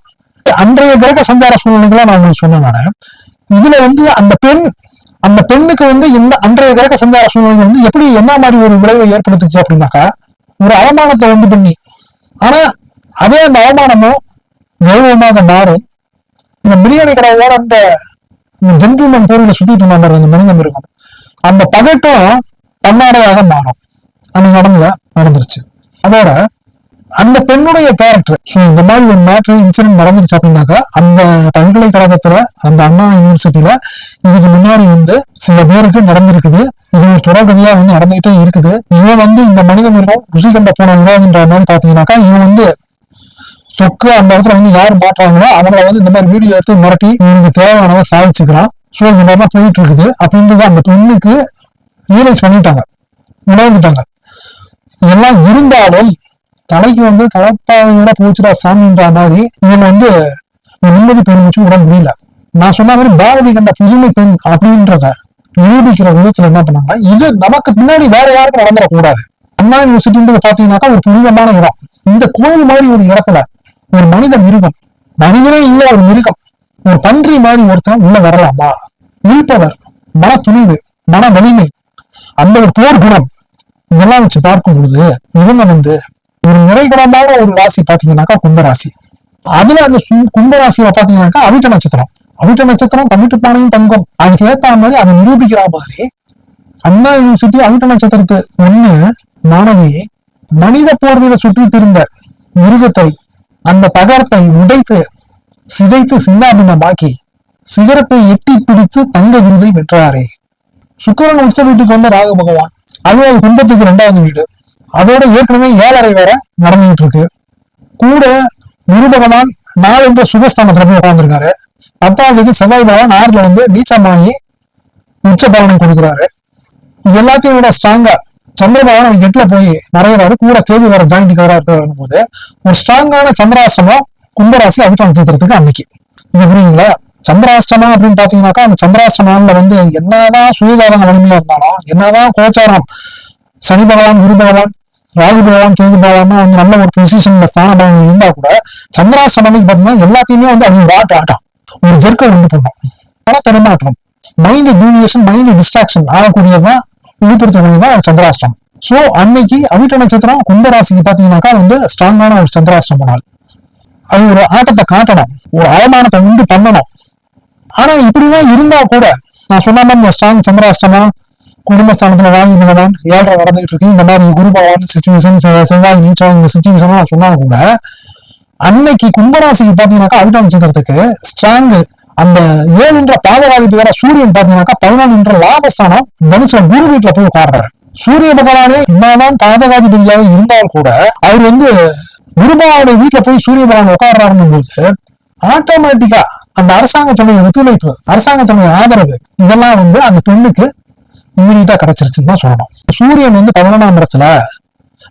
அன்றைய கிரக சஞ்சார சூழ்நிலைகளை நான் உங்களுக்கு சொன்னேன். இதுல வந்து அந்த பெண்ணுக்கு வந்து இந்த அன்றைய கிரக சஞ்சார சூழ்நிலை வந்து எப்படி என்ன மாதிரி ஒரு விளைவை ஏற்படுத்துச்சு அப்படின்னாக்கா, ஒரு அவமானத்தை உண்டு பண்ணி, ஆனா அதே அந்த அவமானமும் கௌரவமாக மாறும். இந்த பிரியாணி கடையோட அந்த ஜென்டில்மேன் போர்ல சுத்திட்டு இருந்த மாதிரி அந்த மனிதம் இருக்கும், அந்த பகட்டும் தன்னாடையாக மாறும். அன்னைக்கு நடந்துருச்சு. அதோட அந்த பெண்ணுடைய கேரக்டர். ஸோ இந்த மாதிரி ஒரு மேட்ரு இன்சிடென்ட் நடந்துருச்சு அப்படின்னாக்கா, அந்த பல்கலைக்கழகத்துல அந்த அண்ணா யூனிவர்சிட்டியில இதுக்கு முன்னாடி வந்து சில பேருக்கு நடந்திருக்குது. இது ஒரு தொடர்கதையா வந்து நடந்துகிட்டே இருக்குது. இவன் வந்து இந்த மனித மிருகம் ருசி கண்ட போன விவாதின்ற மாதிரி பாத்தீங்கன்னாக்கா, இவன் வந்து தொக்கு அந்த இடத்துல வந்து யாரு மாற்றாங்களோ அவங்கள வந்து இந்த மாதிரி வீடியோ எடுத்து மிரட்டி இவனுக்கு தேவையானதை சாதிச்சுக்கிறான். ஸோ இந்த மாதிரிலாம் போயிட்டு இருக்குது அப்படின்றது அந்த பெண்ணுக்கு ரியலைஸ் பண்ணிட்டாங்க, உணர்ந்துட்டாங்க. இதெல்லாம் இருந்தாலும் தலைக்கு வந்து தலைப்பாவோட போச்சுடா சாமின்ற மாதிரி இவங்க வந்து நிம்மதி பெருமிச்சு விட முடியல. நான் சொன்ன மாதிரி பாரதி கண்ட புதுமை பெண் அப்படின்றத நிரூபிக்கிற விதத்துல என்ன பண்ணாங்க, இது நமக்கு பின்னாடி வேற யாருக்கும் நடந்துடக்கூடாது. அண்ணா யூனிவர்சிட்டின்றது பாத்தீங்கன்னாக்கா ஒரு புனிதமான இடம். இந்த கோயில் மாதிரி ஒரு இடத்துல ஒரு மனித மிருகம், மனிதனே இல்ல ஒரு மிருகம், ஒரு பன்றி மாதிரி ஒருத்தன் உள்ள வரலாமா? இருப்பவர் மன துணிவு, மன வலிமை, அந்த ஒரு போர் குணம் இதெல்லாம் வச்சு பார்க்கும் பொழுது இவங்க வந்து ஒரு நிறைகுணமான ஒரு ராசி பாத்தீங்கன்னாக்கா கும்பராசி. அதுல அந்த கும்பராசியில பாத்தீங்கன்னாக்கா அவிட்ட நட்சத்திரம் தமிட்டு பானையும் தங்கம். அதுக்கு ஏத்த மாதிரி அதை நிரூபிக்கிற மாதிரி அண்ணா யூனிவர்சிட்டி அவிட்ட நட்சத்திரத்து ஒண்ணு மாணவி மனித போர்வையில சுற்றி திருந்த மிருகத்தை, அந்த தகரத்தை உடைத்து சிதைத்து சின்னாபின்னமாக்கி சிகரத்தை எட்டி பிடித்து தங்க விருதை வென்றாரே. சுக்கிரன் உச்ச வீட்டுக்கு வந்த ராகு பகவான், அது கும்பத்துக்கு 2வது வீடு. அதோட ஏற்கனவே 7.5 வேற நடந்துகிட்டு இருக்கு. கூட குரு பகவான் 4 என்ற சுகஸ்தானத்துல போய் உட்கார்ந்துருக்காரு. 10வது செவ்வாய் பகவான் 6ல வந்து நீச்சமாகி உச்ச பலனை கொடுக்குறாரு. இது எல்லாத்தையும் விட ஸ்ட்ராங்கா சந்திர பகவான் 8ல போய் மறைகிறாரு. கூட கேது வேற ஜாயிண்டிக்காரா இருக்கிற போது ஒரு ஸ்ட்ராங்கான சந்திராசிரமம் கும்பராசி அவிட்ட நட்சத்திரத்துக்கு அன்னைக்கு. இது புரியுங்களா? சந்திராஷ்டமம் அப்படின்னு பாத்தீங்கன்னாக்கா, அந்த சந்திராஷ்டமம்ல வந்து என்னதான் சுயஜாதக வலிமையா இருந்தாலும், என்னதான் கோச்சாரம் சனி பகவான் குரு பகவான் ராகு பகவான் கேது பகவான் வந்து நல்ல ஒரு பொசிஷன்ல ஸ்தான பலன் இருந்தா கூட சந்திராஷ்டமம் பாத்தீங்கன்னா எல்லாத்தையுமே வந்து அவங்க ஆட்டம் ஒரு ஜெர்க்க உண்டு பண்ணும். பல தரமாற்றம், மைண்ட் டீவியேஷன், மைண்ட் டிஸ்ட்ராக்ஷன் ஆகக்கூடியதான் வெளிப்படுத்தக்கூடியதான் சந்திராஷ்டமம். சோ அன்னைக்கு அவிட்ட நட்சத்திரம் கும்பராசிக்கு பாத்தீங்கன்னாக்கா வந்து ஸ்ட்ராங்கான ஒரு சந்திராஷ்டம நாள். அது ஒரு ஆட்டத்தை காட்டணும், ஒரு அவமானத்தை உண்டு பண்ணணும். ஆனா இப்படிதான் இருந்தா கூட நான் சொன்ன மாதிரி இந்த ஸ்ட்ராங் சந்திராஷ்டமம் குடும்பஸ்தானத்துல ராகு பகவான் 7.5 நடந்துகிட்டு இருக்கு. இந்த மாதிரி குரு பகவான் சிச்சுவேஷன், செவ்வாய் நீச்சம், இந்த சிச்சுவேஷன் நான் சொன்னா கூட அன்னைக்கு கும்பராசிக்கு பாத்தீங்கன்னாக்கா அவிட்ட நட்சத்திரத்துக்கு ஸ்ட்ராங் அந்த 7 பாதகாதிபதி வேற சூரியன் பாத்தீங்கன்னாக்கா 11 லாபஸ்தானம் தனுசுல குரு வீட்டுல போய் உட்கார்றாரு. சூரிய பகவானே என்னதான் பாதகாதிபதியாக இருந்தால் கூட அவர் வந்து குருபாவுடைய வீட்டுல போய் சூரிய பகவான் உட்கார்றாருன்னும் போது ஆட்டோமேட்டிக்கா அந்த அரசாங்கத்துடைய ஒத்துழைப்பு, அரசாங்கத்துடைய ஆதரவு இதெல்லாம் வந்து அந்த பெண்ணுக்கு இம்மிடியா கிடைச்சிருச்சுன்னு தான் சொல்லணும். சூரியன் வந்து 11ஆம் இடத்துல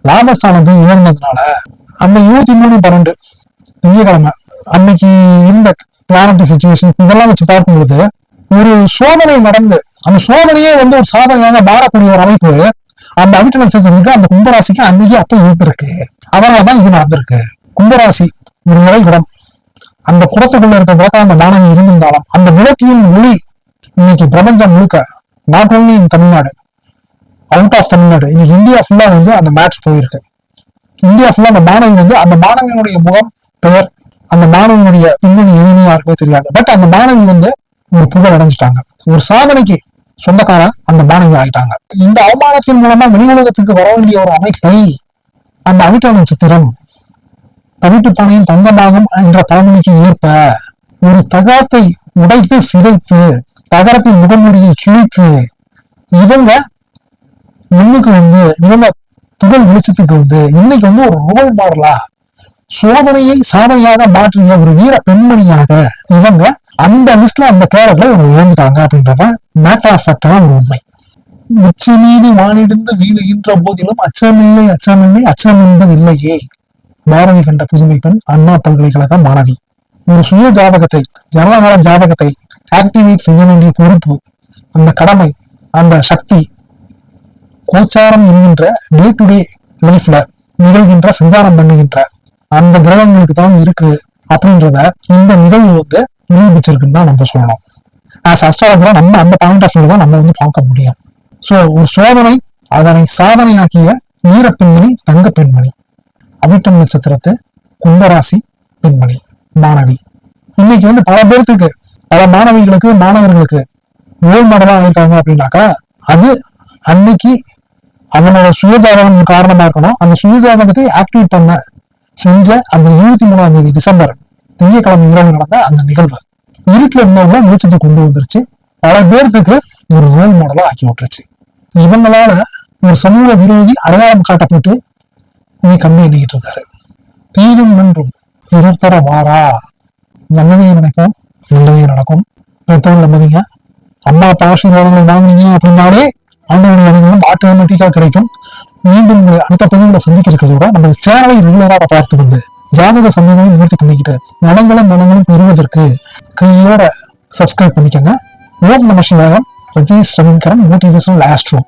லாபஸ்தானம் போய் ஏறினதுனால அந்த 23/12 திங்கட்கிழமை அன்னைக்கு இருந்த பிளானட்டரி சிச்சுவேஷன் இதெல்லாம் வச்சு பார்க்கும்பொழுது ஒரு சோதனை நடந்து அந்த சோதனையே வந்து ஒரு சாதனையாக மாறக்கூடிய ஒரு அமைப்பு அந்த அவிட்ட நட்சத்திரத்துக்கு அந்த கும்பராசிக்கு அன்னைக்கு அப்ப இருந்திருக்கு. அதனாலதான் இது நடந்திருக்கு. கும்பராசி ஒரு நிறைகுடம், அந்த குடத்துக்குள்ள இருக்க விளக்கா அந்த மாணவி இருந்திருந்தாலும் அந்த விளக்கியின் ஒளி இன்னைக்கு பிரபஞ்சம் முழுக்க, not only in Tamil Nadu, out of Tamil Nadu, இன்னைக்கு இந்தியா ஃபுல்லா வந்து அந்த மேட்ரு போயிருக்கு. இந்தியா ஃபுல்லா அந்த மாணவி வந்து அந்த மாணவியினுடைய முகம், பெயர், அந்த மாணவியினுடைய பின்னணி எதுவுமே யாருக்குமே தெரியாது. பட் அந்த மாணவி வந்து ஒரு புகழ் அடைஞ்சிட்டாங்க, ஒரு சாதனைக்கு சொந்தக்கார அந்த மாணவி ஆயிட்டாங்க. இந்த அவமானத்தின் மூலமா வெளி உலகத்துக்கு வர வேண்டிய ஒரு அமைப்பை அந்த அவிட்ட நட்சத்திரம் தவிட்டு பானையும் தங்கமாகும் என்ற பழமொழிக்கு ஏற்ப ஒரு தகரத்தை உடைத்து சிதைத்து தகரத்தின் முகமூடியை கிழித்து இவங்க முன்னுக்கு வந்து இவங்க புகழ் வெளிச்சத்துக்கு வந்து இன்னைக்கு வந்து ஒரு ரோல் மாடலா சோதனையை சாதனையாக மாற்றிய ஒரு வீர பெண்மணியாக இவங்க அந்த லிஸ்ட்ல அந்த கேரக்டர்ல இவங்க உயர்ந்துட்டாங்க அப்படின்றத மேட்டர் ஆஃப் ஃபேக்டான ஒரு உண்மை. உச்சி மீது வானிடிந்து வீழுகின்ற போதிலும் அச்சமில்லை அச்சமில்லை அச்சம் என்பது இல்லையே. பாரதி கண்ட புதுமை பெண், அண்ணா பல்கலைக்கழக மாணவி. ஒரு சுய ஜாதகத்தை, ஜனநல ஜாதகத்தை ஆக்டிவேட் செய்ய வேண்டிய பொறுப்பு, அந்த கடமை, அந்த சக்தி கோச்சாரம் என்கின்ற டே டு டே லைஃப்ல நிகழ்கின்ற சஞ்சாரம் பண்ணுகின்ற அந்த கிரகங்களுக்கு தான் இருக்கு அப்படின்றத இந்த நிகழ்வு வந்து நிரூபிச்சிருக்குன்னு தான் நம்ம சொல்லணும். ஆஸ் அஸ்ட்ராலஜரா நம்ம அந்த பாயிண்ட் ஆஃப் வியூ தான் நம்ம வந்து பார்க்க முடியும். சோ ஒரு சோதனை அதனை சாதனையாக்கிய வீர பெண்மணி, தங்க பெண்மணி, அவிட்டம் நட்சத்திரத்து கும்பராசி பெண்மணி, மாணவி. இன்னைக்கு வந்து பல பேர்த்துக்கு, பல மாணவிகளுக்கு, மாணவர்களுக்கு ரோல் மாடலா இருக்காங்க அப்படின்னாக்கா அது அன்னைக்கு அவனோட சுயஜாதகம் காரணமா இருக்கணும். அந்த சுயஜாதகத்தை ஆக்டிவேட் பண்ண செஞ்ச அந்த 23ஆம் தேதி டிசம்பர் திங்கட்கிழமை இரவு நடந்த அந்த நிகழ்வு இருட்டுல இருந்தவங்க வெளிச்சத்தை கொண்டு வந்துருச்சு. பல பேர்த்துக்கு ஒரு ரோல் மாடலா ஆக்கி விட்டுருச்சு. இவங்களால ஒரு சமூக விரோதி அடையாளம் காட்டப்பட்டு நீ கம்மி எண்ணிக்கிட்டு இருக்காரு. தீரும் நன்றும் இருத்தர வாரா, நல்லதே நினைப்போம், நல்லதே நடக்கும். பெற்றவங்களை மதிங்க. அம்மா அப்பா ஆசீர்வாதங்களை வாங்கினீங்க அப்படின்னாலே ஆண்டவனுடைய அனுகிரகம் ஆட்டோமேட்டிக்கா கிடைக்கும். மீண்டும் அடுத்த பதிவுகளை சந்திக்க இருக்கிறத விட நம்ம சேனலை ரெகுலராக பார்த்து வந்து ஜாதக சந்தேகங்களை நிறுத்தி பண்ணிக்கிட்டு நலங்களும் பெறுவதற்கு கையோட சப்ஸ்கிரைப் பண்ணிக்கங்க. ஓம் நம சிவாயம். Rajesh Ravindran, motivational astro.